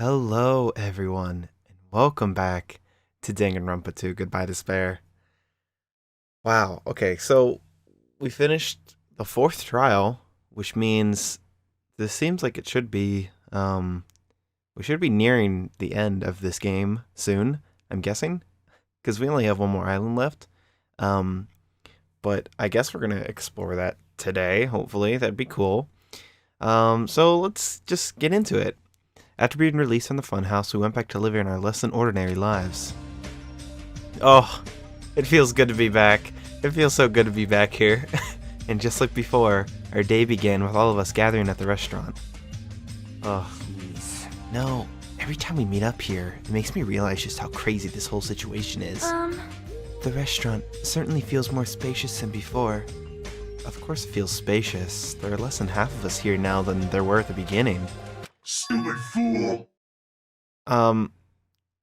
Hello, everyone, and welcome back to Danganronpa 2 Goodbye Despair. Wow, okay, so we finished the fourth trial, which means this seems like it should be, we should be nearing the end of this game soon, I'm guessing, because we only have one more island left. But I guess we're going to explore that today, hopefully, that'd be cool. So let's just get into it. After being released from the funhouse, we went back to living our less than ordinary lives. Oh, it feels good to be back. It feels so good to be back here. And just like before, our day began with all of us gathering at the restaurant. Oh, please. No, every time we meet up here, it makes me realize just how crazy this whole situation is. The restaurant certainly feels more spacious than before. Of course it feels spacious. There are less than half of us here now than there were at the beginning. Stupid fool!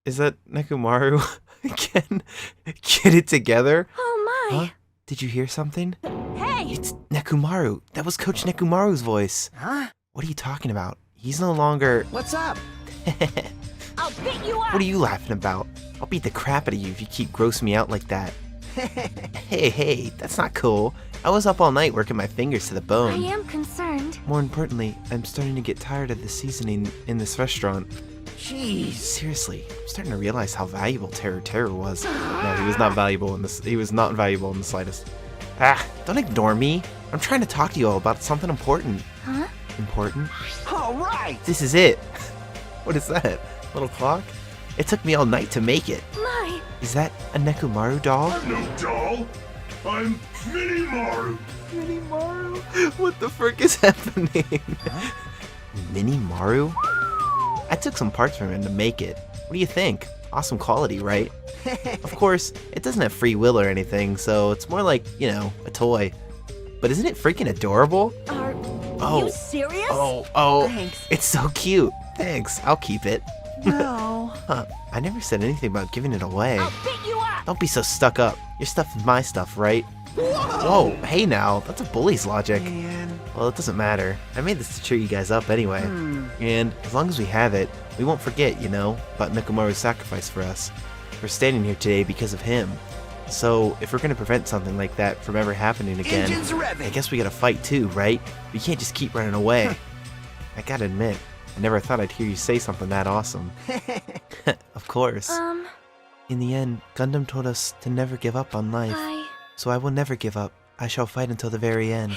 Is that Nekomaru again? Get it together? Oh my! Huh? Did you hear something? Hey! It's Nekomaru. That was Coach Nekomaru's voice. Huh? What are you talking about? He's no longer... What's up? I'll beat you up! What are you laughing about? I'll beat the crap out of you if you keep grossing me out like that. Hey, that's not cool. I was up all night working my fingers to the bone. I am concerned. More importantly, I'm starting to get tired of the seasoning in this restaurant. Jeez. Seriously, I'm starting to realize how valuable Terror was. No, he was not valuable in this. He was not valuable in the slightest. Don't ignore me. I'm trying to talk to you all about something important. Huh? Important? All right! This is it. What is that? Little clock? It took me all night to make it. My! Is that a Nekomaru doll? I'm no doll! I'm Mini Maru! Mini Maru? What the frick is happening? Huh? Mini Maru? I took some parts from him to make it. What do you think? Awesome quality, right? Of course, it doesn't have free will or anything, so it's more like, you know, a toy. But isn't it freaking adorable? Are you serious? Oh, Thanks. it's so cute. Thanks, I'll keep it. No. Huh, I never said anything about giving it away. I'll beat you up! Don't be so stuck up. Your stuff is my stuff, right? Whoa, hey now, that's a bully's logic. Man. Well, it doesn't matter. I made this to cheer you guys up anyway. And as long as we have it, we won't forget, you know, about Nekomaru's sacrifice for us. We're standing here today because of him. So, if we're gonna prevent something like that from ever happening again, Engines revving. I guess we gotta fight too, right? We can't just keep running away. I gotta admit, I never thought I'd hear you say something that awesome. Of course. In the end, Gundam told us to never give up on life. So I will never give up. I shall fight until the very end.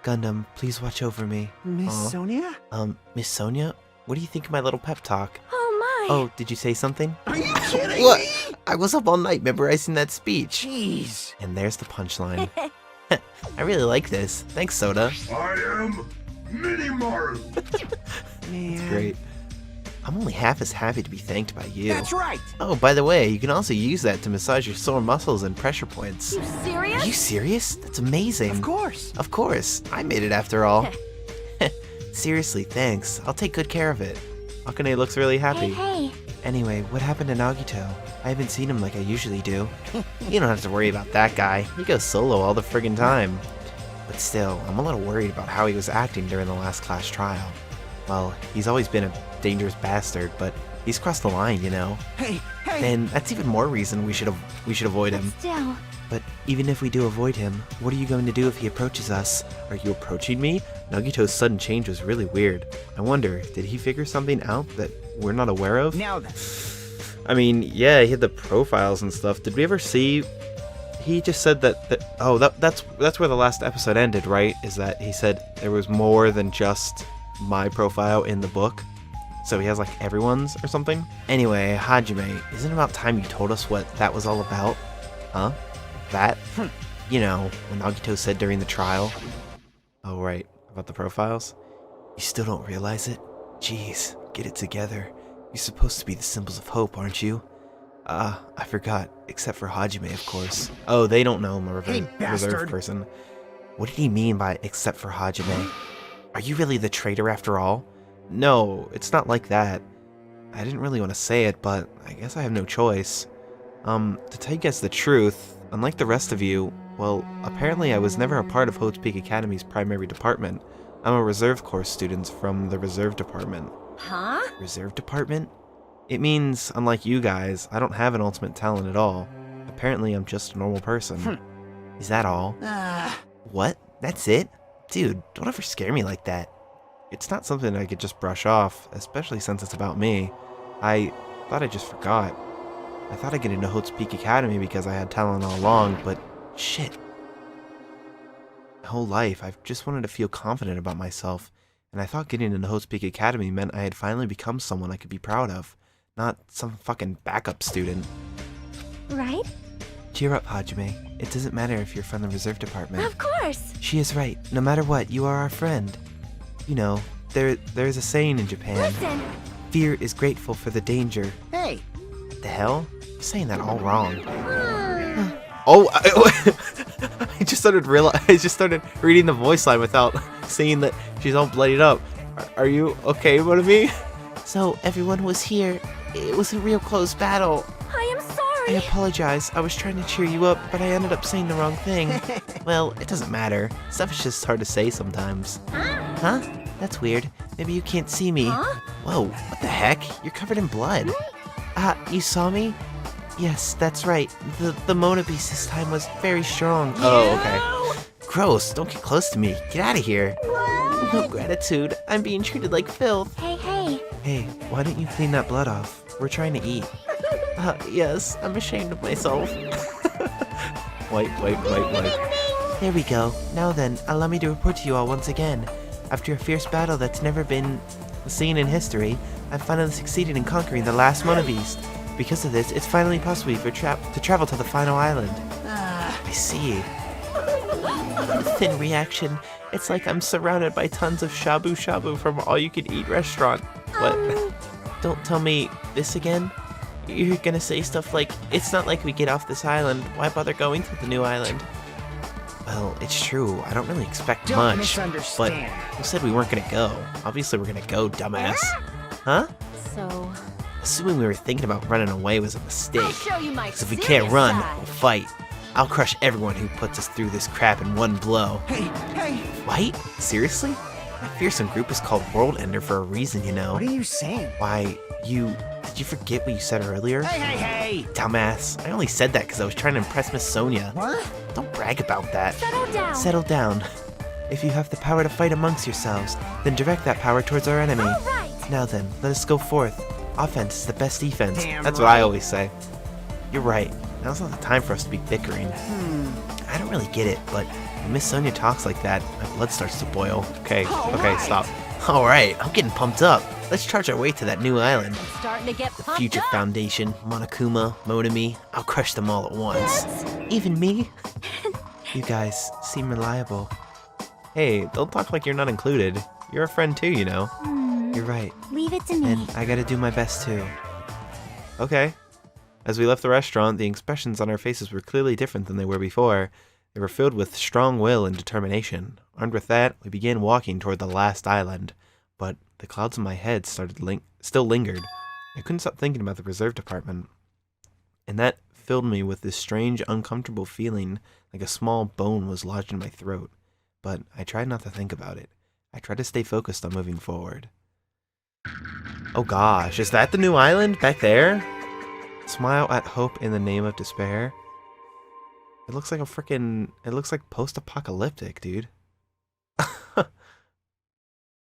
Gundam, please watch over me. Miss Aw. Sonia? Miss Sonia? What do you think of my little pep talk? Oh my! Oh, did you say something? Are you kidding What? me? I was up all night memorizing that speech. Jeez. And there's the punchline. I really like this. Thanks, Soda. I am Mini Maru! Man. Great. I'm only half as happy to be thanked by you. That's right! Oh, by the way, you can also use that to massage your sore muscles and pressure points. You serious? Are you serious? That's amazing. Of course. Of course. I made it after all. Seriously, thanks. I'll take good care of it. Akane looks really happy. Hey. Anyway, what happened to Nagito? I haven't seen him like I usually do. You don't have to worry about that guy. He goes solo all the friggin' time. But still, I'm a little worried about how he was acting during the last class trial. Well, he's always been a dangerous bastard, but he's crossed the line, you know? Hey. And that's even more reason we should avoid him. Still. But even if we do avoid him, what are you going to do if he approaches us? Are you approaching me? Nagito's sudden change was really weird. I wonder, did he figure something out that we're not aware of? Now then. I mean, yeah, he had the profiles and stuff. Did we ever see... He just said that's where the last episode ended, right? Is that he said there was more than just my profile in the book. So he has like everyone's or something? Anyway, Hajime, isn't it about time you told us what that was all about? Huh? That? You know, when Nagito said during the trial. Oh, right. About the profiles? You still don't realize it? Jeez, get it together. You're supposed to be the symbols of hope, aren't you? I forgot. Except for Hajime, of course. Oh, they don't know I'm a reserve person. What did he mean by except for Hajime? Are you really the traitor after all? No, it's not like that. I didn't really want to say it, but I guess I have no choice. To tell you guys the truth, unlike the rest of you, well, apparently I was never a part of Hope's Peak Academy's primary department. I'm a reserve course student from the reserve department. Huh? Reserve department? It means, unlike you guys, I don't have an ultimate talent at all. Apparently, I'm just a normal person. Is that all? What? That's it? Dude, don't ever scare me like that. It's not something I could just brush off, especially since it's about me. I thought I just forgot. I thought I'd get into Hope's Peak Academy because I had talent all along, but shit. My whole life, I've just wanted to feel confident about myself, and I thought getting into Hope's Peak Academy meant I had finally become someone I could be proud of, not some fucking backup student. Right? Cheer up, Hajime. It doesn't matter if you're from the reserve department. Of course. She is right. No matter what, you are our friend. You know, there's a saying in Japan. Listen. Fear is grateful for the danger. Hey! The hell? You're saying that all wrong. Hmm. Oh, I just started reading the voice line without seeing that she's all bloodied up. Are you okay, Monami? So, everyone was here. It was a real close battle. I am I sorry. apologize. I was trying to cheer you up, but I ended up saying the wrong thing. Well, it doesn't matter. Stuff is just hard to say sometimes. Huh? That's weird. Maybe you can't see me. Huh? Whoa, what the heck? You're covered in blood. You saw me? Yes, that's right. The Mona Beast this time was very strong. Oh, okay. Gross, don't get close to me. Get out of here. No gratitude. I'm being treated like filth. Hey, hey. Hey, why don't you clean that blood off? We're trying to eat. Yes, I'm ashamed of myself. Wipe. There we go. Now then, allow me to report to you all once again. After a fierce battle that's never been seen in history, I've finally succeeded in conquering the last Mona Beast. Because of this, it's finally possible to travel to the final island. I see. Thin reaction. It's like I'm surrounded by tons of shabu shabu from all-you-can-eat restaurant. What? Don't tell me this again? You're gonna say stuff like, it's not like we get off this island, why bother going to the new island? Well, it's true, I don't really expect Don't much, but misunderstand. who said we weren't gonna go? Obviously we're gonna go, dumbass. Huh? So, Assuming we were thinking about running away was a mistake. I'll show you my 'Cause if we serious can't run, side. we'll fight. I'll crush everyone who puts us through this crap in one blow. Hey! Fight? Seriously? That fearsome group is called World Ender for a reason, you know. What are you saying? Why, did you forget what you said earlier? Hey! Dumbass, I only said that because I was trying to impress Miss Sonia. What? Don't brag about that. Settle down. Settle down. If you have the power to fight amongst yourselves, then direct that power towards our enemy. All right. Now then, let us go forth. Offense is the best defense. Damn That's what I right. always say. You're right. Now's not the time for us to be bickering. I don't really get it, but when Miss Sonia talks like that, my blood starts to boil. Okay, Alright. stop. Alright, I'm getting pumped up. Let's charge our way to that new island. Starting to get pumped Future up. Foundation, Monokuma, Monami, I'll crush them all at once. Even me? You guys seem reliable. Hey, don't talk like you're not included. You're a friend too, you know. You're right. Leave it to me. And I gotta do my best too. Okay. As we left the restaurant, the expressions on our faces were clearly different than they were before. They were filled with strong will and determination. Armed with that, we began walking toward the last island. But the clouds in my head still lingered. I couldn't stop thinking about the reserve department. And that filled me with this strange, uncomfortable feeling like a small bone was lodged in my throat. But I tried not to think about it. I tried to stay focused on moving forward. Oh gosh, is that the new island back there? Smile at hope in the name of despair. It looks like it looks like post-apocalyptic, dude.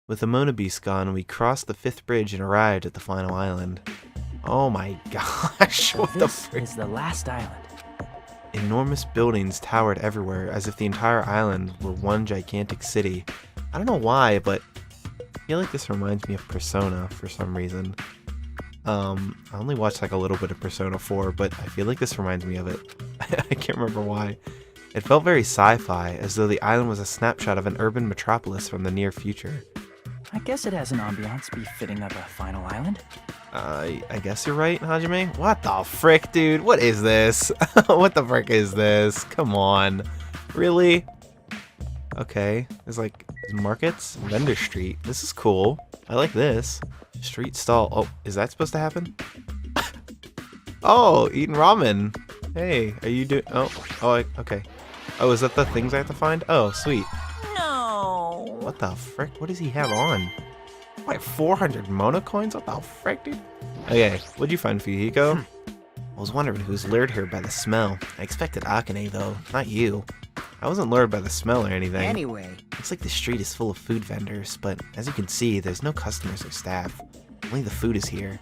With the Mona Beast gone, we crossed the 5th bridge and arrived at the final island. Oh my gosh, what the This frick? is the last island. Enormous buildings towered everywhere, as if the entire island were one gigantic city. I don't know why, but I feel like this reminds me of Persona for some reason. I only watched like a little bit of Persona 4, but I feel like this reminds me of it. I can't remember why. It felt very sci-fi, as though the island was a snapshot of an urban metropolis from the near future. I guess it has an ambiance befitting of a final island. I guess you're right, Hajime. What the frick, dude? What is this? What the frick is this? Come on. Really? Okay. There's like markets, vendor street. This is cool. I like this. Street stall. Oh, is that supposed to happen? Oh, eating ramen. Hey, are you doing? Okay. Oh, is that the things I have to find? Oh, sweet. No. What the frick? What does he have on? Like 400 Mona coins? What the frick, dude? Okay, what'd you find, Fuyuhiko? I was wondering who's lured here by the smell. I expected Akane, though, not you. I wasn't lured by the smell or anything. Anyway, Looks like the street is full of food vendors, but as you can see, there's no customers or staff. Only the food is here.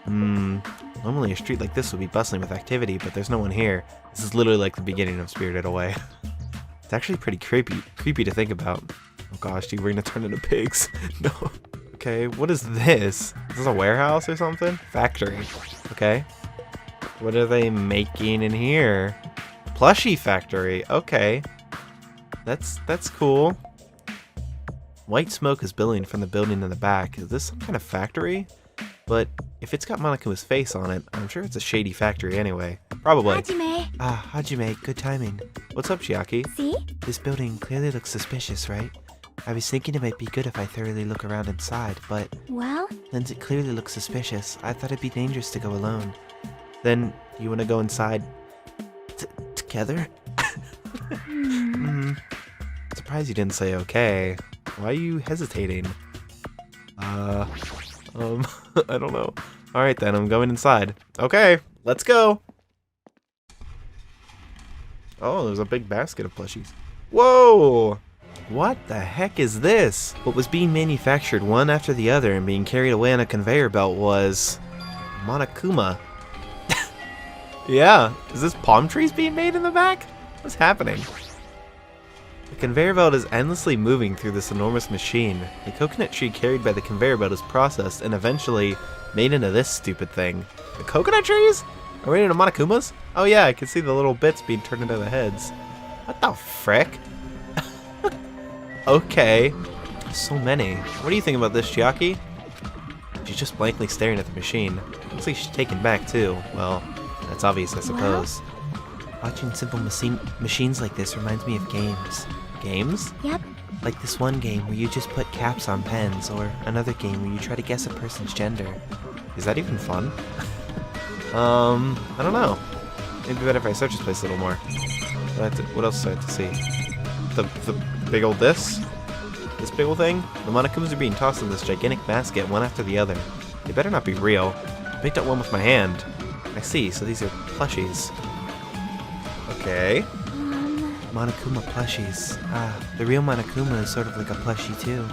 Normally a street like this would be bustling with activity, but there's no one here. This is literally like the beginning of Spirited Away. It's actually pretty creepy to think about. Oh gosh, dude, we're gonna turn into pigs. No. Okay, what is this? Is this a warehouse or something? Factory. Okay. What are they making in here? Plushie factory. Okay. That's cool. White smoke is billowing from the building in the back. Is this some kind of factory? But if it's got Monakuma's face on it, I'm sure it's a shady factory anyway. Probably. Hajime. Ah, Hajime, good timing. What's up, Chiaki? See? This building clearly looks suspicious, right? I was thinking it might be good if I thoroughly look around inside, but Well, since it clearly looks suspicious, I thought it'd be dangerous to go alone. Then, you want to go inside together? Surprised you didn't say okay. Why are you hesitating? I don't know. Alright then, I'm going inside. Okay, let's go! Oh, there's a big basket of plushies. Whoa! What the heck is this? What was being manufactured one after the other and being carried away on a conveyor belt was... Monokuma. Yeah, is this palm trees being made in the back? What's happening? The conveyor belt is endlessly moving through this enormous machine. The coconut tree carried by the conveyor belt is processed and eventually made into this stupid thing. The coconut trees? Are we into Monokumas? Oh yeah, I can see the little bits being turned into the heads. What the frick? Okay. So many. What do you think about this, Chiaki? She's just blankly staring at the machine. Looks like she's taken back too. Well, that's obvious, I suppose. Watching simple machines like this reminds me of games. Games? yep. Like this one game where you just put caps on pens, or another game where you try to guess a person's gender. Is that even fun? I don't know. Maybe better if I search this place a little more. What else do I have to see? The big old this? This big old thing? The Monokumas are being tossed in this gigantic basket, one after the other. They better not be real. I picked up one with my hand. I see, so these are plushies. Okay. Monokuma plushies. Ah, the real Monokuma is sort of like a plushie too.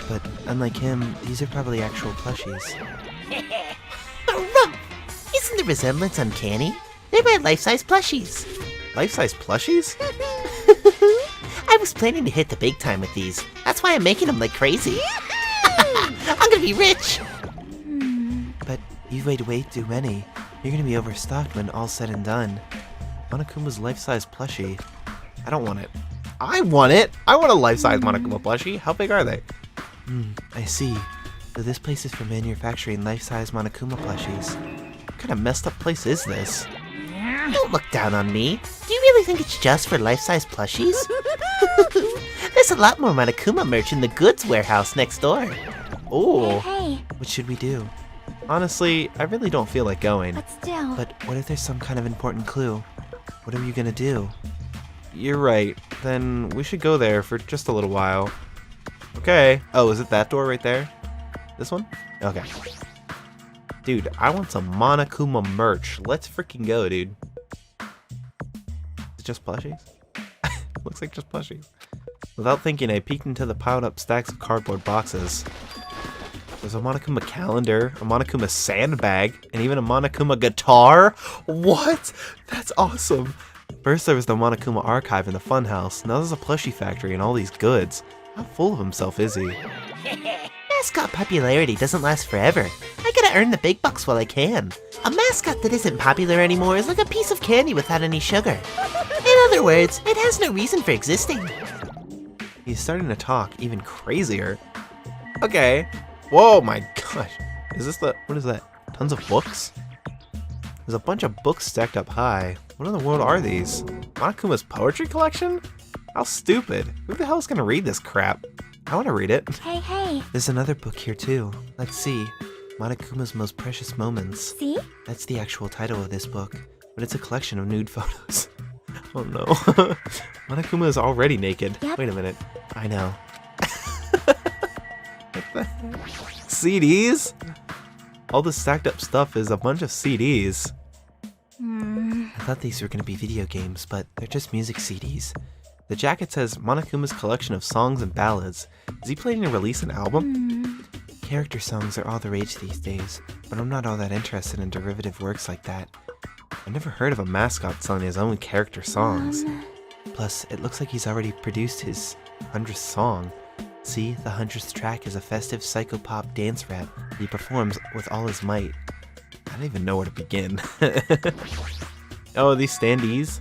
But unlike him, these are probably actual plushies. Isn't the resemblance uncanny? They're my life-size plushies. Life-size plushies? I was planning to hit the big time with these. That's why I'm making them like crazy. I'm gonna be rich. But you've made way too many. You're gonna be overstocked when all's said and done. Monokuma's life-size plushie. I don't want it. I want it! I want a life-size Monokuma plushie. How big are they? I see. So this place is for manufacturing life-size Monokuma plushies. What kind of messed up place is this? Don't look down on me. Do you really think it's just for life-size plushies? There's a lot more Monokuma merch in the goods warehouse next door. Oh, Hey, what should we do? Honestly, I really don't feel like going. but still. But what if there's some kind of important clue? What are you gonna do? You're right. Then we should go there for just a little while. Okay. Oh, is it that door right there? This one? Okay. Dude, I want some Monokuma merch. Let's freaking go, dude. Is it just plushies? Looks like just plushies. Without thinking, I peeked into the piled up stacks of cardboard boxes. There's a Monokuma calendar, a Monokuma sandbag, and even a Monokuma guitar? What? That's awesome! First there was the Monokuma archive in the funhouse, now there's a plushie factory and all these goods. How full of himself is he? Mascot popularity doesn't last forever. I gotta earn the big bucks while I can. A mascot that isn't popular anymore is like a piece of candy without any sugar. In other words, it has no reason for existing. He's starting to talk even crazier. Okay. Whoa, my gosh. Is this what is that? Tons of books? There's a bunch of books stacked up high. What in the world are these? Monokuma's poetry collection? How stupid. Who the hell is gonna read this crap? I wanna read it. Hey. There's another book here too. Let's see. Monokuma's Most Precious Moments. See? That's the actual title of this book, but it's a collection of nude photos. Oh no. Monokuma is already naked. Yep. Wait a minute. I know. What the heck? CDs? All this stacked up stuff is a bunch of CDs. I thought these were gonna be video games, but they're just music CDs. The jacket says Monokuma's collection of songs and ballads. Is he planning to release an album? Character songs are all the rage these days, but I'm not all that interested in derivative works like that. I've never heard of a mascot selling his own character songs. Plus, it looks like he's already produced his 100th song. See, the 100th track is a festive psychopop dance rap that he performs with all his might. I don't even know where to begin. Oh, these standees?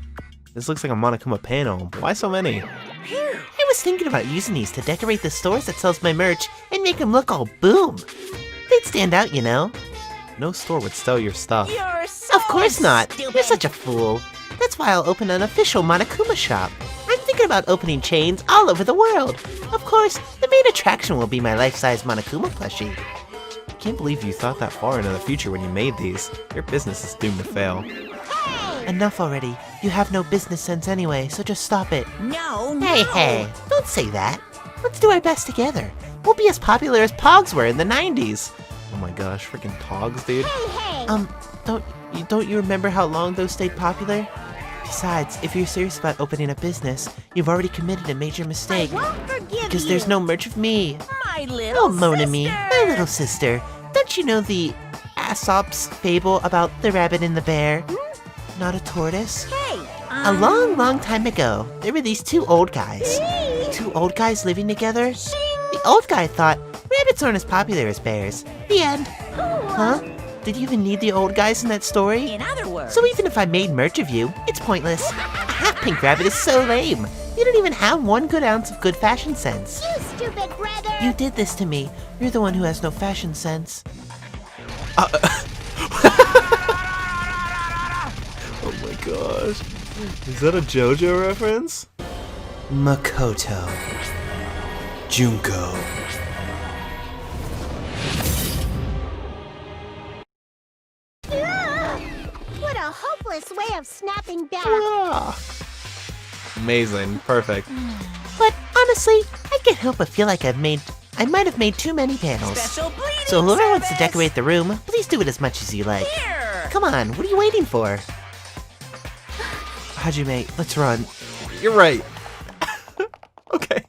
This looks like a Monokuma panel. Why so many? I was thinking about using these to decorate the stores that sells my merch and make them look all boom. They'd stand out, you know. No store would sell your stuff. You're so Of course not. stupid. You're such a fool. That's why I'll open an official Monokuma shop. I'm thinking about opening chains all over the world. Of course, the main attraction will be my life-size Monokuma plushie. I can't believe you thought that far into the future when you made these. Your business is doomed to fail. Enough already. You have no business sense anyway, so just stop it. No, no. Hey, don't say that. Let's do our best together. We'll be as popular as Pogs were in the 90s. Oh my gosh, freaking Pogs, dude. Don't you remember how long those stayed popular? Besides, if you're serious about opening a business, you've already committed a major mistake. Because there's no merch of me. My little Oh, Mona me, sister. my little sister. Don't you know the Aesop's fable about the rabbit and the bear? Not a tortoise? Hey, A long, long time ago, there were these two old guys. Two old guys living together? The old guy thought rabbits aren't as popular as bears. The end. Huh? Did you even need the old guys in that story? in other words. So even if I made merch of you, it's pointless. A half-pink rabbit is so lame. You don't even have 1 good ounce of good fashion sense. You stupid brother! You did this to me. You're the one who has no fashion sense. Oh my gosh. Is that a JoJo reference? Makoto. Junko. What a hopeless way of snapping back! Ah. Amazing. Perfect. But honestly, I can't help but feel like I might have made too many panels. Special bleeding So whoever wants to service. decorate the room, please do it as much as you like. Here. Come on, what are you waiting for? Hajime, let's run. You're right. Okay.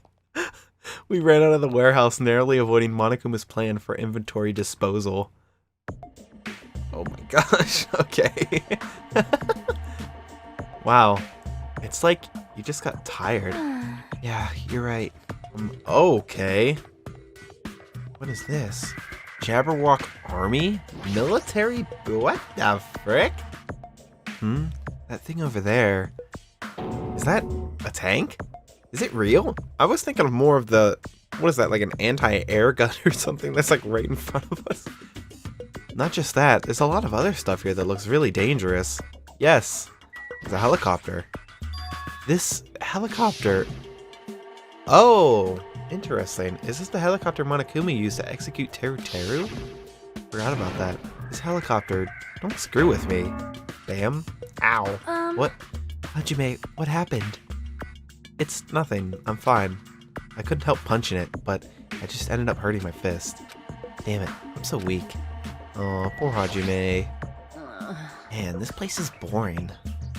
We ran out of the warehouse, narrowly avoiding Monokuma's plan for inventory disposal. Oh my gosh. Okay. Wow. It's like you just got tired. Yeah, you're right. Okay. What is this? Jabberwock Army? Military? What the frick? That thing over there. Is that a tank? Is it real? I was thinking of more of the... What is that, like an anti-air gun or something that's like right in front of us? Not just that, there's a lot of other stuff here that looks really dangerous. Yes, it's a helicopter. This helicopter... Oh, interesting. Is this the helicopter Monokuma used to execute Teru Teru? Forgot about that. This helicopter, don't screw with me. Bam. Ow. What? Hajime, what happened? It's nothing. I'm fine. I couldn't help punching it, but I just ended up hurting my fist. Damn it, I'm so weak. Oh, poor Hajime. Man, this place is boring.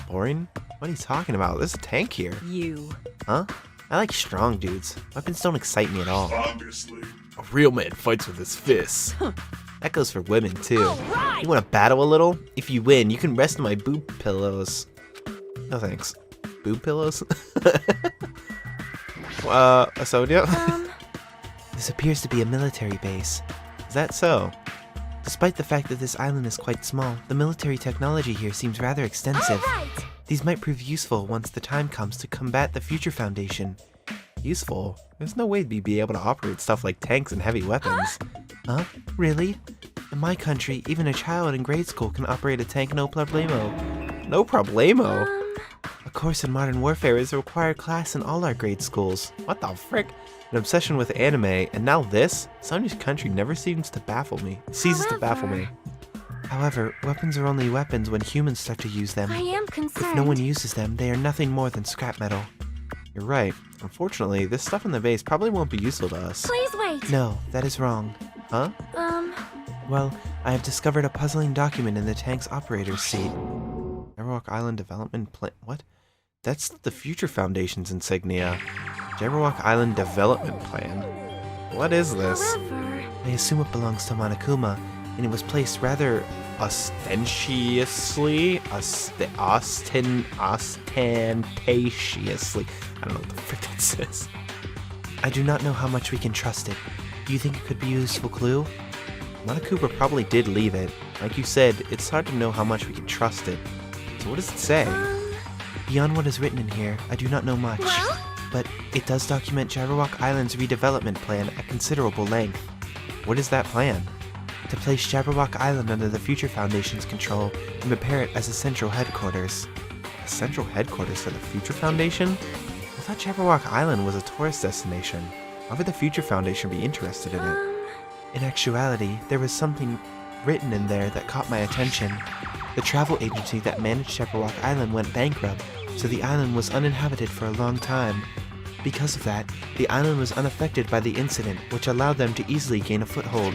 Boring? What are you talking about? There's a tank here. You. Huh? I like strong dudes. Weapons don't excite me at all. Obviously. A real man fights with his fists. That goes for women, too. Alright. You want to battle a little? If you win, you can rest on my boob pillows. No thanks. Boob pillows? Sonia? This appears to be a military base. Is that so? Despite the fact that this island is quite small, the military technology here seems rather extensive. Alright! These might prove useful once the time comes to combat the Future Foundation. Useful? There's no way we'd be able to operate stuff like tanks and heavy weapons. Huh? Really? In my country, even a child in grade school can operate a tank no problemo. No problemo. A course in modern warfare is a required class in all our grade schools. What the frick? An obsession with anime, and now this? Sonia's country never seems to baffle me. Ceases to baffle me. However, weapons are only weapons when humans start to use them. I am If concerned. no one uses them, they are nothing more than scrap metal. You're right. Unfortunately, this stuff in the base probably won't be useful to us. Please wait! No, that is wrong. Huh? Well, I have discovered a puzzling document in the tank's operator's seat. Jabberwock Island Development Plan. What? That's the Future Foundation's insignia. Jabberwock Island Development Plan. What is this? I assume it belongs to Monokuma, and it was placed rather ostentatiously. Ostentatiously. I don't know what the frick that says. I do not know how much we can trust it. Do you think it could be a useful clue? Monokuma probably did leave it. Like you said, it's hard to know how much we can trust it. So what does it say? Beyond what is written in here, I do not know much. Well? But it does document Jabberwock Island's redevelopment plan at considerable length. What is that plan? To place Jabberwock Island under the Future Foundation's control and prepare it as a central headquarters. A central headquarters for the Future Foundation? I thought Jabberwock Island was a tourist destination. Why would the Future Foundation be interested in it? In actuality, there was something written in there that caught my attention. The travel agency that managed Jabberwock Island went bankrupt, so the island was uninhabited for a long time. Because of that, the island was unaffected by the incident, which allowed them to easily gain a foothold.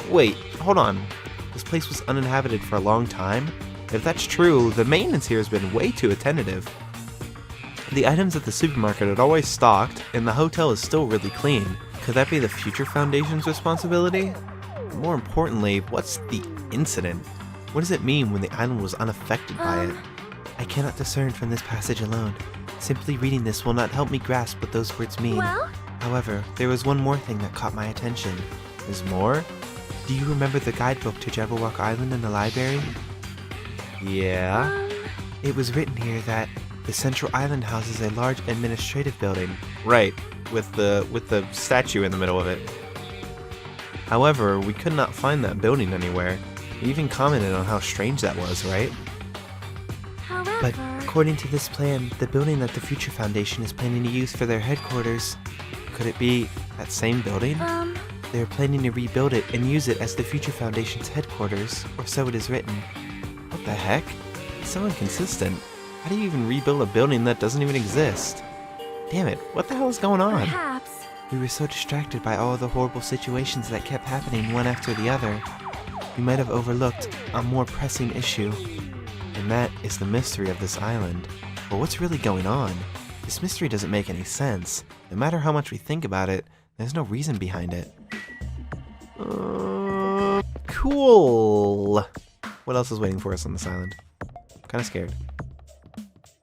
Wait, hold on. This place was uninhabited for a long time? If that's true, the maintenance here has been way too attentive. The items at the supermarket are always stocked, and the hotel is still really clean. Could that be the Future Foundation's responsibility? More importantly, what's the incident? What does it mean when the island was unaffected by it? I cannot discern from this passage alone. Simply reading this will not help me grasp what those words mean. Well? However, there was one more thing that caught my attention. There's more? Do you remember the guidebook to Jabberwock Island in the library? Yeah. It was written here that the central island houses a large administrative building. Right, with the statue in the middle of it. However, we could not find that building anywhere. We even commented on how strange that was, right? But according to this plan, the building that the Future Foundation is planning to use for their headquarters, could it be that same building? They are planning to rebuild it and use it as the Future Foundation's headquarters, or so it is written. What the heck? It's so inconsistent. How do you even rebuild a building that doesn't even exist? Damn it, what the hell is going on? Perhaps. We were so distracted by all the horrible situations that kept happening one after the other. We might have overlooked a more pressing issue. And that is the mystery of this island. But what's really going on? This mystery doesn't make any sense. No matter how much we think about it, there's no reason behind it. Cool. What else is waiting for us on this island? I'm kind of scared.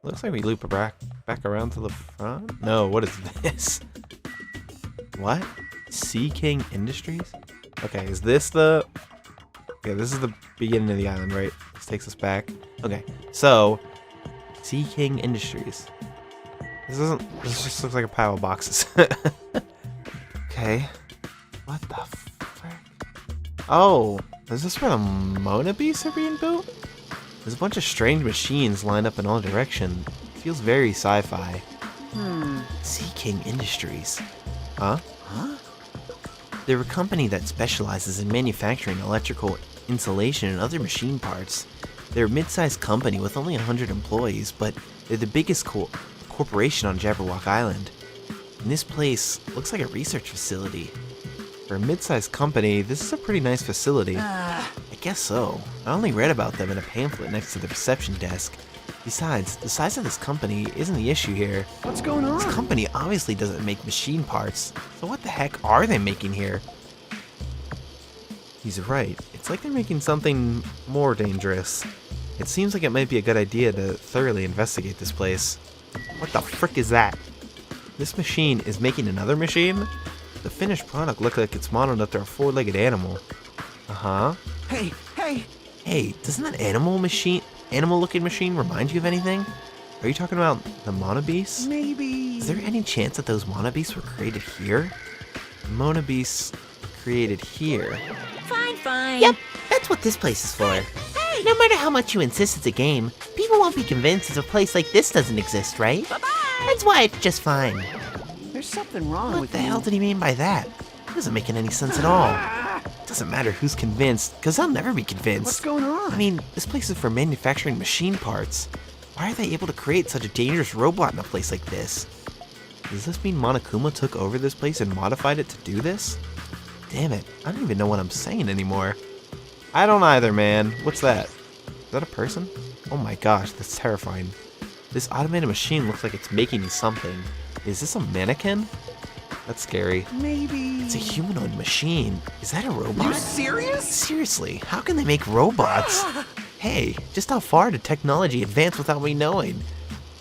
Looks like we loop back around to the front. No, what is this? What? Sea King Industries? Okay, is this the... Okay, this is the beginning of the island, right? This takes us back. Okay, so... Sea King Industries. This just looks like a pile of boxes. Okay. What the frick? Oh, is this where the Mona Beasts are being built? There's a bunch of strange machines lined up in all directions. It feels very sci-fi. Sea King Industries. Huh? They're a company that specializes in manufacturing electrical insulation and other machine parts. They're a mid-sized company with only 100 employees, but they're the biggest corporation on Jabberwock Island. And this place looks like a research facility. For a mid-sized company, this is a pretty nice facility. I guess so. I only read about them in a pamphlet next to the reception desk. Besides, the size of this company isn't the issue here. What's going on? This company obviously doesn't make machine parts, so what the heck are they making here? He's right. It's like they're making something more dangerous. It seems like it might be a good idea to thoroughly investigate this place. What the frick is that? This machine is making another machine? The finished product looks like it's modeled after a four-legged animal. Uh-huh. Hey! Hey, doesn't that animal-looking machine remind you of anything? Are you talking about the Mona Beasts? Maybe... Is there any chance that those Mona Beasts were created here? Mona Beasts created here. Fine. Yep, that's what this place is for. No matter how much you insist it's a game, people won't be convinced if a place like this doesn't exist, right? Bye-bye! That's why it's just fine. There's something wrong What with the you. hell did he mean by that? It doesn't make any sense at all. It doesn't matter who's convinced, because I'll never be convinced. What's going on? I mean, this place is for manufacturing machine parts. Why are they able to create such a dangerous robot in a place like this? Does this mean Monokuma took over this place and modified it to do this? Damn it, I don't even know what I'm saying anymore. I don't either, man. What's that? Is that a person? Oh my gosh, that's terrifying. This automated machine looks like it's making something. Is this a mannequin? That's scary. Maybe... It's a humanoid machine. Is that a robot? You serious? Seriously, how can they make robots? Hey, just how far did technology advance without me knowing?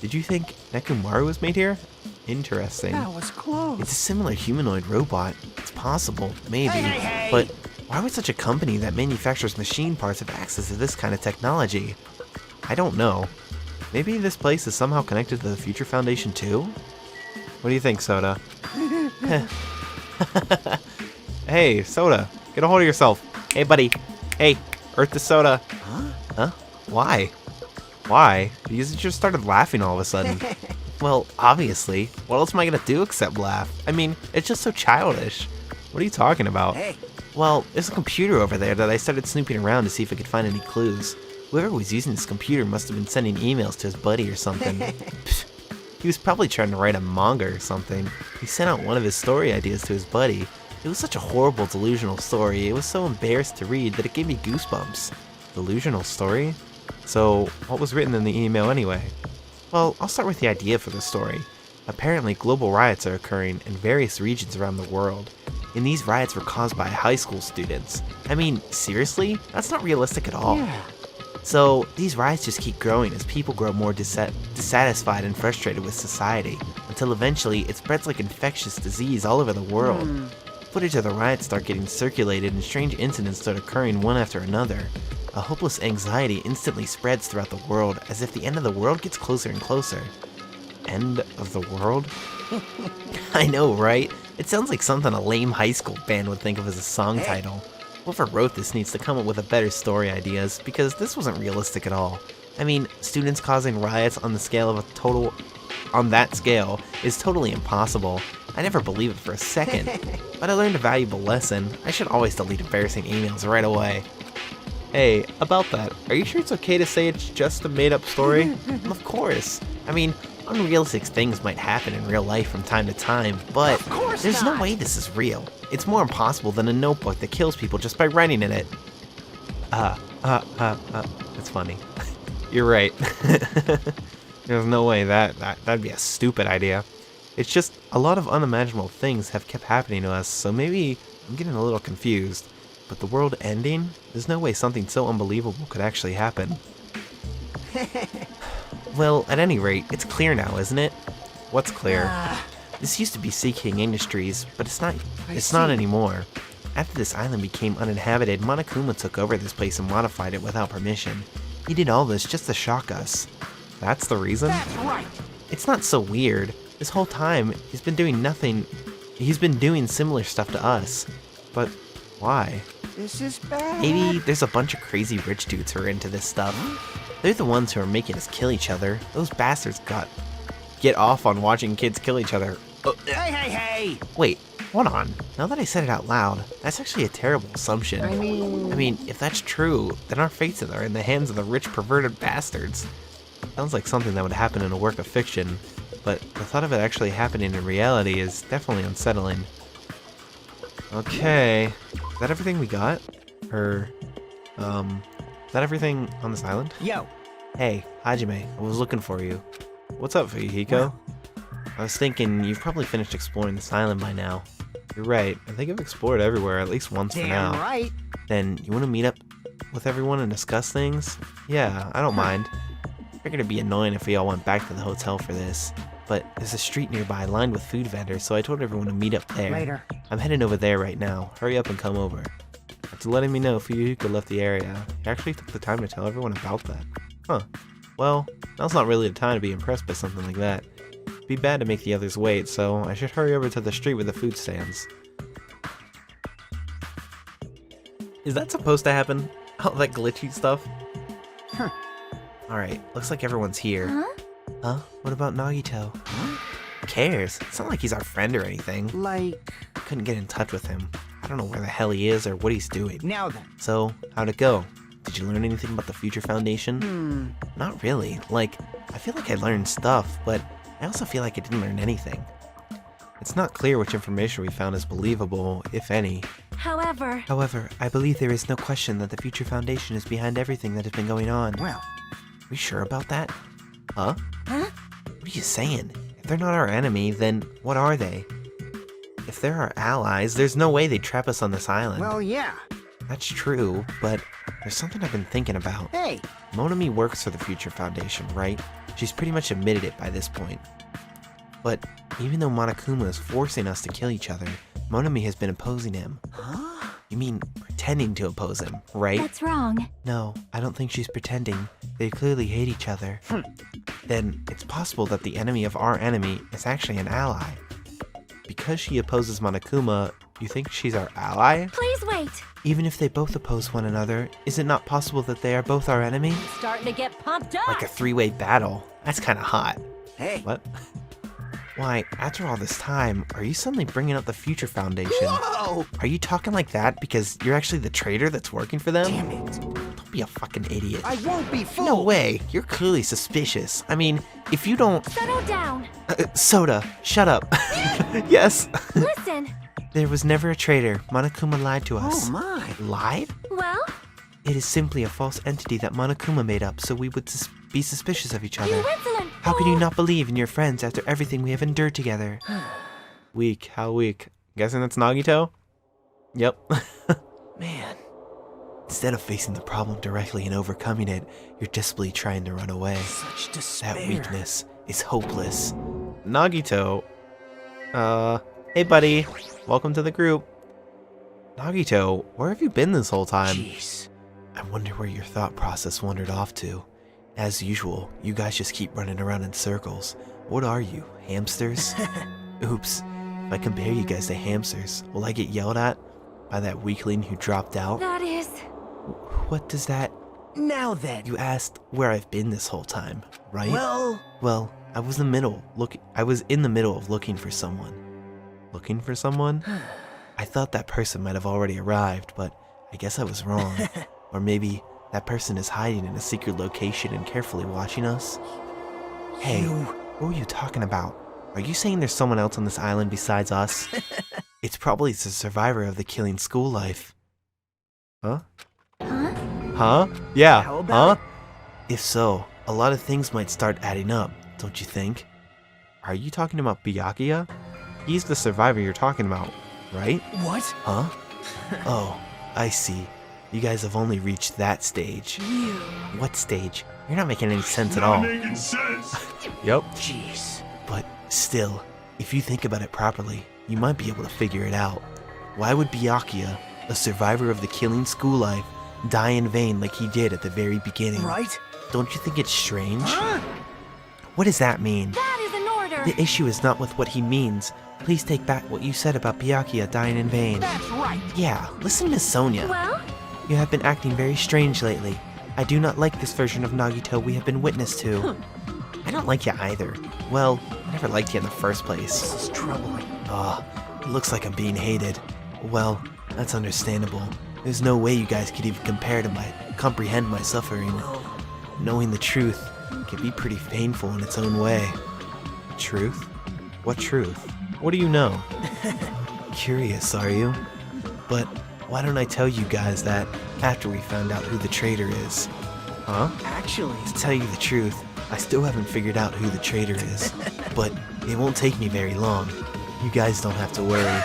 Did you think Nekomaru was made here? Interesting. That was close. It's a similar humanoid robot. It's possible, maybe. But why would such a company that manufactures machine parts have access to this kind of technology? I don't know. Maybe this place is somehow connected to the Future Foundation too? What do you think, Soda? Hey, Soda, get a hold of yourself. Hey, buddy. Hey, Earth to Soda. Huh? Why? Why? Because you just started laughing all of a sudden. Well, obviously. What else am I gonna do except laugh? I mean, it's just so childish. What are you talking about? Hey. Well, there's a computer over there that I started snooping around to see if I could find any clues. Whoever was using this computer must have been sending emails to his buddy or something. Pfft, he was probably trying to write a manga or something. He sent out one of his story ideas to his buddy. It was such a horrible, delusional story. It was so embarrassed to read that it gave me goosebumps. Delusional story? So, what was written in the email anyway? Well, I'll start with the idea for the story. Apparently, global riots are occurring in various regions around the world. And these riots were caused by high school students. I mean, seriously? That's not realistic at all. Yeah. So, these riots just keep growing as people grow more dissatisfied and frustrated with society, until eventually it spreads like infectious disease all over the world. Footage of the riots start getting circulated and strange incidents start occurring one after another. A hopeless anxiety instantly spreads throughout the world as if the end of the world gets closer and closer. End of the world? I know, right? It sounds like something a lame high school band would think of as a song title. Whoever wrote this needs to come up with a better story ideas, because this wasn't realistic at all. I mean, students causing riots on that scale is totally impossible. I never believed it for a second. But I learned a valuable lesson. I should always delete embarrassing emails right away. Hey, about that, are you sure it's okay to say it's just a made-up story? Of course. I mean, unrealistic things might happen in real life from time to time, but there's no way this is real. It's more impossible than a notebook that kills people just by writing in it. That's funny. You're right. There's no way that'd be a stupid idea. It's just a lot of unimaginable things have kept happening to us, so maybe I'm getting a little confused. But the world ending? There's no way something so unbelievable could actually happen. Well, at any rate, it's clear now, isn't it? What's clear? This used to be Sea King Industries, but it's not anymore. After this island became uninhabited, Monokuma took over this place and modified it without permission. He did all this just to shock us. That's the reason? That's right. It's not so weird. This whole time, he's been doing nothing. He's been doing similar stuff to us. But why? This is bad. Maybe there's a bunch of crazy rich dudes who are into this stuff. They're the ones who are making us kill each other. Those bastards get off on watching kids kill each other. Hey! Wait, hold on. Now that I said it out loud, that's actually a terrible assumption. I mean, if that's true, then our fates are in the hands of the rich perverted bastards. Sounds like something that would happen in a work of fiction, but the thought of it actually happening in reality is definitely unsettling. Okay, is that everything we got? Or, is that everything on this island? yo, Hey, Hajime, I was looking for you. What's up, Fuyuhiko? I was thinking you've probably finished exploring this island by now. You're right, I think I've explored everywhere at least once for damn now. right. Then, you want to meet up with everyone and discuss things? Yeah, I don't mind. Figured it'd be annoying if we all went back to the hotel for this. But there's a street nearby lined with food vendors, so I told everyone to meet up there. Later. I'm heading over there right now. Hurry up and come over. After letting me know Fuyuhiko left the area, he actually took the time to tell everyone about that. Huh. Well, now's not really the time to be impressed by something like that. It'd be bad to make the others wait, so I should hurry over to the street with the food stands. Is that supposed to happen? All that glitchy stuff? Huh. Alright, looks like everyone's here. Huh? What about Nagito? Who cares? It's not like he's our friend or anything. Like, Couldn't get in touch with him. I don't know where the hell he is or what he's doing. now then. So, how'd it go? Did you learn anything about the Future Foundation? Not really. Like, I feel like I learned stuff, but I also feel like I didn't learn anything. It's not clear which information we found is believable, if any. However, I believe there is no question that the Future Foundation is behind everything that has been going on. Well, We sure about that? Huh? Huh? What are you saying? If they're not our enemy, then what are they? If they're our allies, there's no way they'd trap us on this island. well, yeah. That's true, but there's something I've been thinking about. Hey, Monami works for the Future Foundation, right? She's pretty much admitted it by this point. But even though Monokuma is forcing us to kill each other, Monami has been opposing him. huh? You mean pretending to oppose him, right? that's wrong. No, I don't think she's pretending. They clearly hate each other. Then it's possible that the enemy of our enemy is actually an ally. Because she opposes Monokuma, you think she's our ally? Please wait. Even if they both oppose one another, is it not possible that they are both our enemy? Starting to get pumped up. Like a three-way battle. That's kind of hot. Hey. What? Why, after all this time, are you suddenly bringing up the Future Foundation? Whoa! Are you talking like that because you're actually the traitor that's working for them? Damn it. Don't be a fucking idiot. I won't be fooled. No way. You're clearly suspicious. I mean, if you don't... Settle down. Soda, shut up. Yes. Listen. There was never a traitor. Monokuma lied to us. Oh, my. Lied? Well, It is simply a false entity that Monokuma made up so we would be suspicious of each you other. insolent How can you fool. not believe in your friends after everything we have endured together? Weak. How weak? Guessing that's Nagito? Yep. Man. Instead of facing the problem directly and overcoming it, you're desperately trying to run away. Such despair. That weakness is hopeless. Nagito. Hey buddy. Welcome to the group. Nagito, where have you been this whole time? Jeez. I wonder where your thought process wandered off to. As usual, you guys just keep running around in circles. What are you, hamsters? Oops. If I compare you guys to hamsters, will I get yelled at by that weakling who dropped out? That is. What does that... Now then. You asked where I've been this whole time, right? Well, I was in the middle of looking for someone. Looking for someone? I thought that person might have already arrived, but I guess I was wrong. Or maybe that person is hiding in a secret location and carefully watching us. Hey, what were you talking about? Are you saying there's someone else on this island besides us? It's probably the survivor of the killing school life. Huh? Huh? Huh? Yeah. How about huh? If so, a lot of things might start adding up, don't you think? Are you talking about Byakuya? He's the survivor you're talking about, right? what? Huh? Oh, I see. You guys have only reached that stage. You. What stage? You're not making any sense at Not all. making sense. Yep. Jeez. But still, if you think about it properly, you might be able to figure it out. Why would Byakuya, a survivor of the killing school life, die in vain like he did at the very beginning? Right? Don't you think it's strange? Huh? What does that mean? That is an order. The issue is not with what he means. Please take back what you said about Byakuya dying in vain. That's right. Yeah, listen to Miss Sonia. Well, You have been acting very strange lately. I do not like this version of Nagito we have been witness to. I don't like you either. Well, I never liked you in the first place. This is troubling. Ah, it looks like I'm being hated. Well, that's understandable. There's no way you guys could even comprehend my suffering. Knowing the truth can be pretty painful in its own way. Truth? What truth? What do you know? Curious, are you? But why don't I tell you guys that after we found out who the traitor is? Huh? Actually, To tell you the truth, I still haven't figured out who the traitor is. But it won't take me very long. You guys don't have to worry.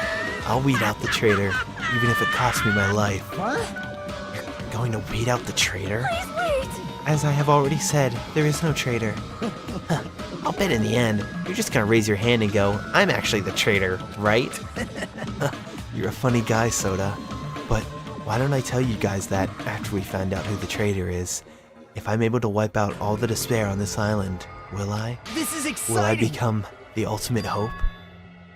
I'll weed out the traitor, even if it costs me my life. what? You're going to weed out the traitor? please wait. As I have already said, there is no traitor. I'll bet in the end, you're just gonna raise your hand and go, I'm actually the traitor, right? You're a funny guy, Soda. But why don't I tell you guys that after we find out who the traitor is? If I'm able to wipe out all the despair on this island, will I? This is exciting. Will I become the ultimate hope?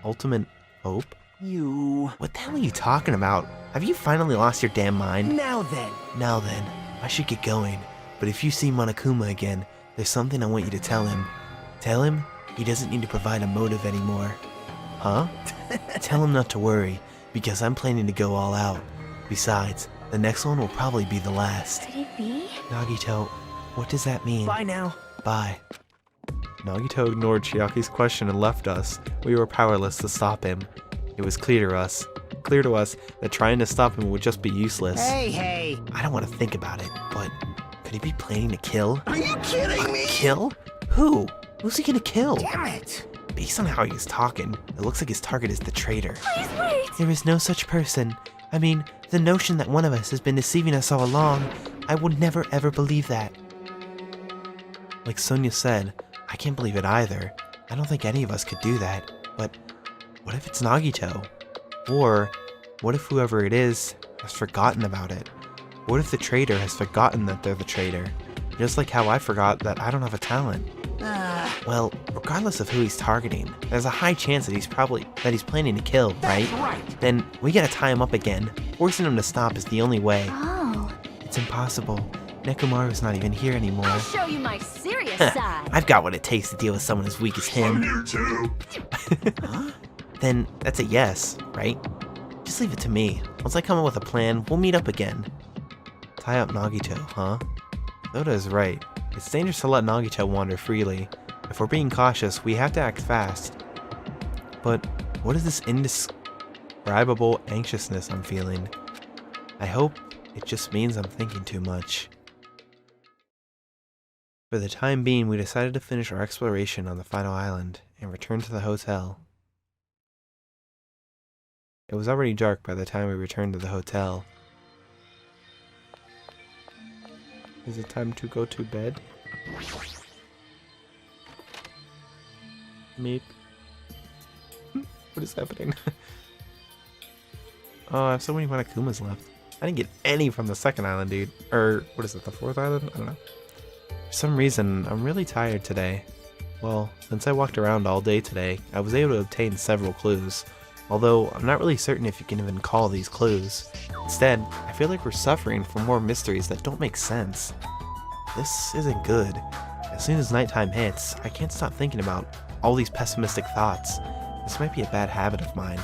Ultimate hope? You. What the hell are you talking about? Have you finally lost your damn mind? Now then. Now then, I should get going. But if you see Monokuma again, there's something I want you to tell him. Tell him he doesn't need to provide a motive anymore. Huh? Tell him not to worry, because I'm planning to go all out. Besides, the next one will probably be the last. Could it be? Nagito, what does that mean? Bye now. Bye. Nagito ignored Chiaki's question and left us. We were powerless to stop him. It was clear to us that trying to stop him would just be useless. Hey! I don't want to think about it, but could he be planning to kill? Are you kidding me? Kill? Who? Who's he gonna kill? Damn it! Based on how he was talking, it looks like his target is the traitor. Please wait. There is no such person. I mean, the notion that one of us has been deceiving us all along, I would never ever believe that. Like Sonia said, I can't believe it either. I don't think any of us could do that. But what if it's Nagito? Or what if whoever it is has forgotten about it? What if the traitor has forgotten that they're the traitor? Just like how I forgot that I don't have a talent. Well, regardless of who he's targeting, there's a high chance that he's planning to kill, right? Right. Then we gotta tie him up again. Forcing him to stop is the only way. Oh, It's impossible. Nekomaru's not even here anymore. I'll show you my serious side. I've got what it takes to deal with someone as weak as I'm him. here too. Then that's a yes, right? Just leave it to me. Once I come up with a plan, we'll meet up again. Tie up Nagito, huh? Soda is right. It's dangerous to let Nagito wander freely. If we're being cautious, we have to act fast. But what is this indescribable anxiousness I'm feeling? I hope it just means I'm thinking too much. For the time being, we decided to finish our exploration on the final island and return to the hotel. It was already dark by the time we returned to the hotel. Is it time to go to bed? Meep. What is happening? Oh, I have so many Monokumas left. I didn't get any from the second island, dude. Or, what is it, the fourth island? I don't know. For some reason, I'm really tired today. Well, since I walked around all day today, I was able to obtain several clues. Although, I'm not really certain if you can even call these clues. Instead, I feel like we're suffering from more mysteries that don't make sense. This isn't good. As soon as nighttime hits, I can't stop thinking about all these pessimistic thoughts. This might be a bad habit of mine.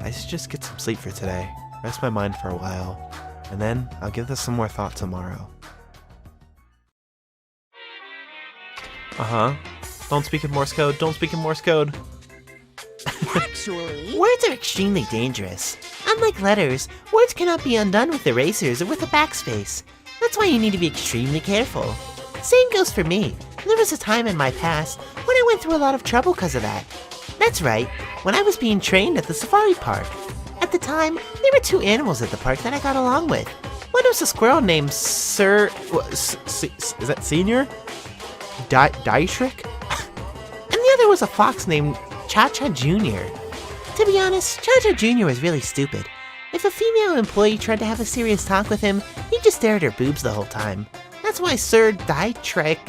I should just get some sleep for today, rest my mind for a while, and then I'll give this some more thought tomorrow. Don't speak in Morse code, don't speak in Morse code. Actually, Words are extremely dangerous. Unlike letters, words cannot be undone with erasers or with a backspace. That's why you need to be extremely careful. Same goes for me. There was a time in my past when I went through a lot of trouble because of that. That's right, when I was being trained at the safari park. At the time, there were two animals at the park that I got along with. One was a squirrel named is that Senior? Dietrich? And the other was a fox named Cha-Cha Jr. To be honest, Cha-Cha Jr. was really stupid. If a female employee tried to have a serious talk with him, he'd just stare at her boobs the whole time. That's why Sir Dietrich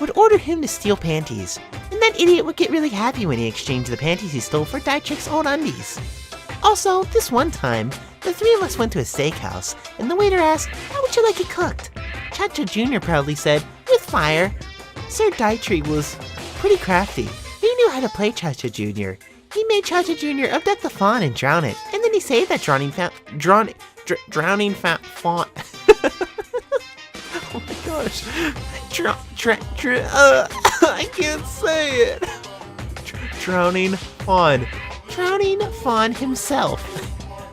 would order him to steal panties. And that idiot would get really happy when he exchanged the panties he stole for Dietrich's own undies. Also, this one time, the three of us went to a steakhouse, and the waiter asked, "How would you like it cooked?" Cha-Cha Jr. proudly said, "With fire." Sir Dietrich was pretty crafty. He knew how to play Cha-Cha Jr. He made Cha-Cha Jr. abduct the fawn and drown it, and then he saved that drowning fawn. Oh my gosh. I can't say it. Drowning fawn. Drowning fawn himself.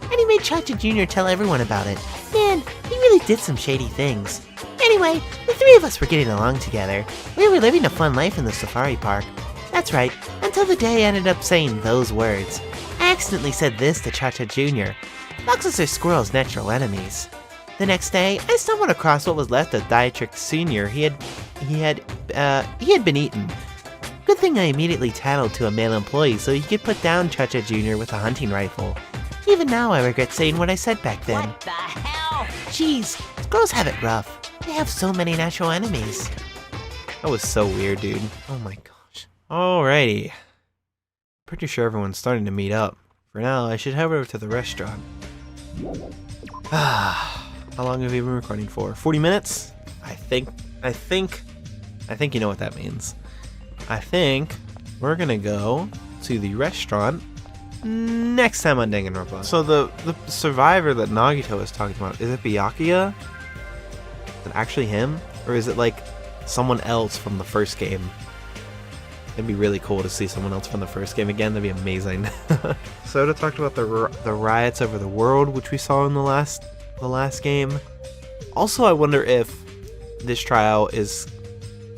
And he made Cha-Cha Jr. tell everyone about it. Man, he really did some shady things. Anyway, the three of us were getting along together. We were living a fun life in the safari park. That's right, until the day I ended up saying those words. I accidentally said this to Cha-Cha Jr. Foxes are squirrels' natural enemies. The next day, I stumbled across what was left of Dietrich Sr. He had been eaten. Good thing I immediately tattled to a male employee so he could put down Cha-Cha Jr. with a hunting rifle. Even now I regret saying what I said back then. what the hell? Jeez, squirrels have it rough. They have so many natural enemies. That was so weird, dude. Oh my gosh. Alrighty. Pretty sure everyone's starting to meet up. For now, I should head over to the restaurant. How long have we been recording for? 40 minutes? I think you know what that means. I think we're gonna go to the restaurant next time on Danganronpa. So the survivor that Nagito was talking about, is it Byakuya? Is it actually him? Or is it like someone else from the first game? It'd be really cool to see someone else from the first game again. That'd be amazing. Soda talked about the riots over the world, which we saw in the last game. Also, I wonder if this trial is,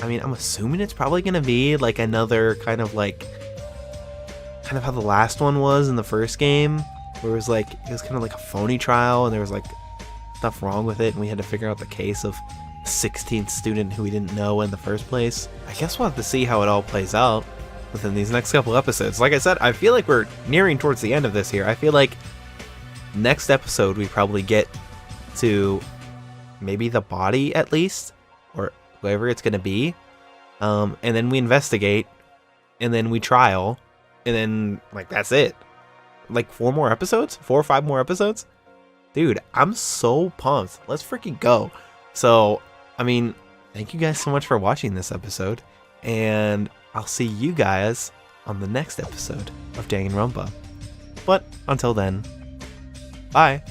I mean, I'm assuming it's probably going to be like another kind of how the last one was in the first game, where it was kind of like a phony trial, and there was like stuff wrong with it, and we had to figure out the case of 16th student who we didn't know in the first place. I guess we'll have to see how it all plays out within these next couple episodes. Like I said, I feel like we're nearing towards the end of this here. I feel like next episode we probably get to maybe the body at least, or whoever it's going to be, and then we investigate, and then we trial, and then that's it. 4 or 5 more episodes? Dude, I'm so pumped. Let's freaking go. So, I mean, thank you guys so much for watching this episode, and I'll see you guys on the next episode of Danganronpa. But until then, bye.